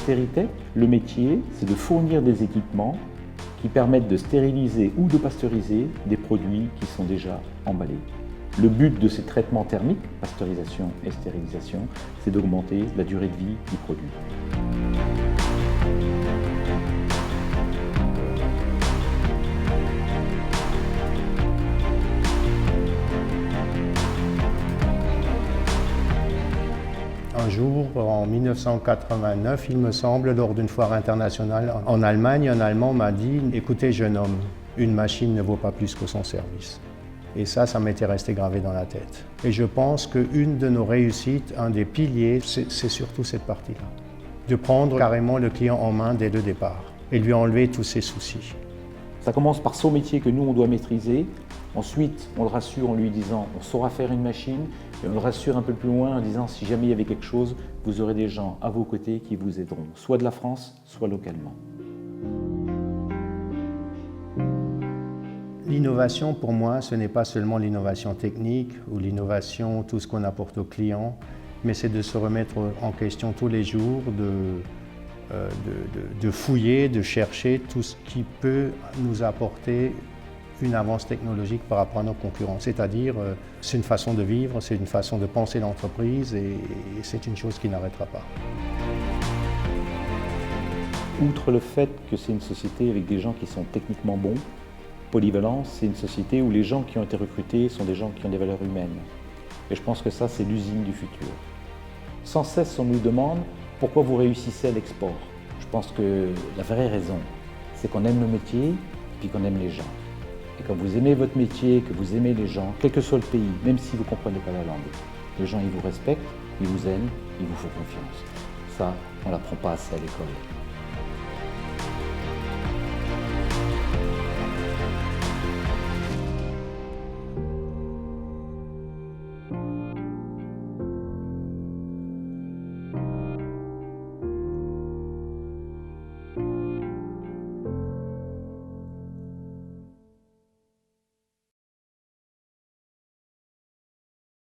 Steritech, le métier, c'est de fournir des équipements qui permettent de stériliser ou de pasteuriser des produits qui sont déjà emballés. Le but de ces traitements thermiques, pasteurisation et stérilisation, c'est d'augmenter la durée de vie du produit. Un jour, en 1989, il me semble, lors d'une foire internationale en Allemagne, un Allemand m'a dit « Écoutez, jeune homme, une machine ne vaut pas plus que son service ». Et ça m'était resté gravé dans la tête. Et je pense qu'une de nos réussites, un des piliers, c'est surtout cette partie-là. De prendre carrément le client en main dès le départ et lui enlever tous ses soucis. Ça commence par son métier que nous, on doit maîtriser. Ensuite, on le rassure en lui disant on saura faire une machine. Et on le rassure un peu plus loin en disant si jamais il y avait quelque chose, vous aurez des gens à vos côtés qui vous aideront, soit de la France, soit localement. L'innovation, pour moi, ce n'est pas seulement l'innovation technique ou l'innovation, tout ce qu'on apporte aux clients, mais c'est de se remettre en question tous les jours, de fouiller, de chercher tout ce qui peut nous apporter une avance technologique par rapport à nos concurrents. C'est-à-dire, c'est une façon de vivre, c'est une façon de penser l'entreprise et c'est une chose qui n'arrêtera pas. Outre le fait que c'est une société avec des gens qui sont techniquement bons, Polyvalence, c'est une société où les gens qui ont été recrutés sont des gens qui ont des valeurs humaines. Et je pense que ça, c'est l'usine du futur. Sans cesse, on nous demande pourquoi vous réussissez à l'export. Je pense que la vraie raison, c'est qu'on aime le métier et qu'on aime les gens. Et quand vous aimez votre métier, que vous aimez les gens, quel que soit le pays, même si vous ne comprenez pas la langue, les gens, ils vous respectent, ils vous aiment, ils vous font confiance. Ça, on ne l'apprend pas assez à l'école.